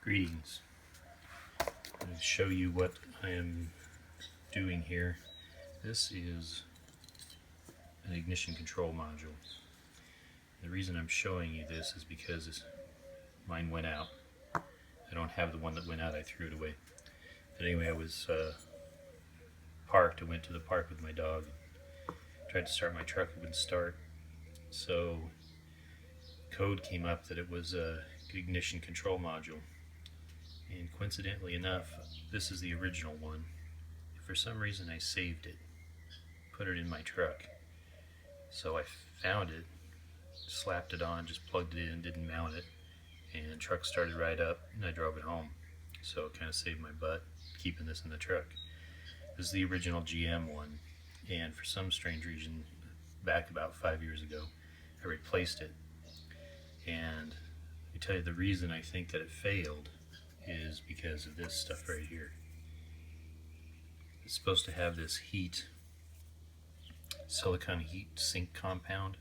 Greetings. I'm going to show you what I am doing here. This is an ignition control module. The reason I'm showing you this is because mine went out. I don't have the one that went out, I threw it away. But anyway, I was parked. I went to the park with my dog. Tried to start my truck, it wouldn't start. So code came up that it was a ignition control module. And coincidentally enough, this is the original one. For some reason I saved it, put it in my truck. So I found it, slapped it on, just plugged it in, didn't mount it, and the truck started right up and I drove it home. So it kind of saved my butt keeping this in the truck. This is the original GM one, and for some strange reason, back about 5 years ago, I replaced it. And let me tell you the reason I think that it failed is because of this stuff right here. It's supposed to have this silicone heat sink compound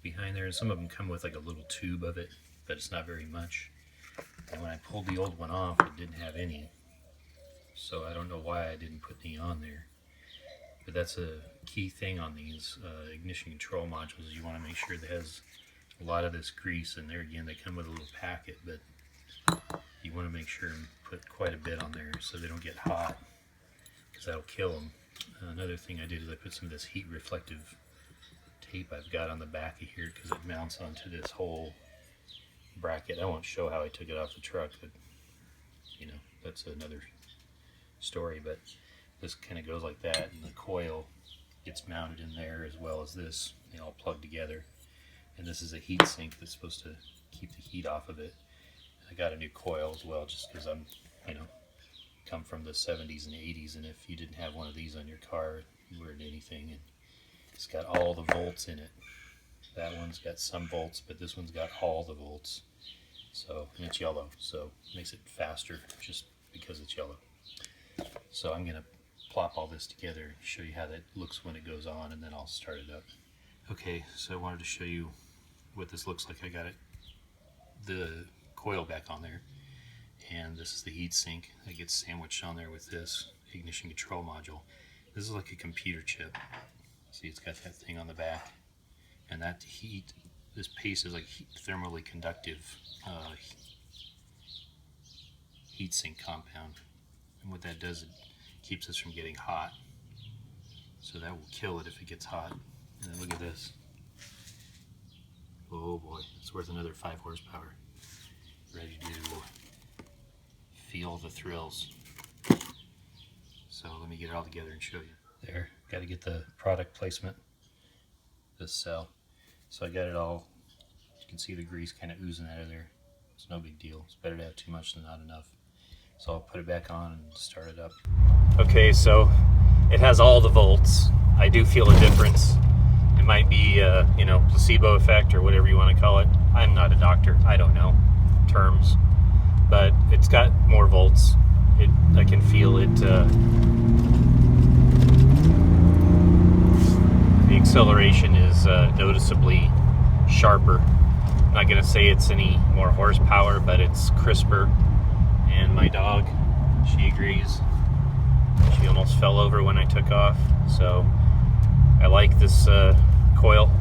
behind there, and some of them come with like a little tube of it, but it's not very much. And when I pulled the old one off, it didn't have any. So I don't know why I didn't put any on there. But that's a key thing on these ignition control modules. You want to make sure it has a lot of this grease, and there again they come with a little packet, but you want to make sure and put quite a bit on there so they don't get hot, because that'll kill them. Another thing I did is I put some of this heat reflective tape I've got on the back of here, because it mounts onto this whole bracket. I won't show how I took it off the truck, but you know, that's another story. But this kind of goes like that, and the coil gets mounted in there as well as this. They all plug together, and this is a heat sink that's supposed to keep the heat off of it. I got a new coil as well, just because I'm, come from the 70s and 80s, and if you didn't have one of these on your car, you weren't anything. And it's got all the volts in it. That one's got some volts, but this one's got all the volts. So, and it's yellow, so it makes it faster just because it's yellow. So I'm gonna plop all this together and show you how that looks when it goes on, and then I'll start it up. Okay, so I wanted to show you what this looks like. I got the coil back on there, and this is the heat sink that gets sandwiched on there with this ignition control module. This is like a computer chip. See, it's got that thing on the back, and that heat, this paste is like thermally conductive heat sink compound, and what that does, it keeps us from getting hot. So that will kill it if it gets hot. And then look at this. Oh boy, it's worth another 5 horsepower. Ready to feel the thrills. So let me get it all together and show you. There, got to get the product placement, this cell. So I got it all. You can see the grease kind of oozing out of there. It's no big deal. It's better to have too much than not enough. So I'll put it back on and start it up. Okay, so it has all the volts. I do feel a difference. It might be placebo effect or whatever you want to call it. I'm not a doctor. I don't know terms, but it's got more volts. I can feel it. The acceleration is noticeably sharper. I'm not going to say it's any more horsepower, but it's crisper. And my dog, she agrees. She almost fell over when I took off. So I like this coil.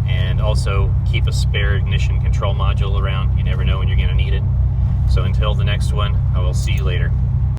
And also keep a spare ignition control module around. You never know when you're going to need it. So until the next one, I will see you later.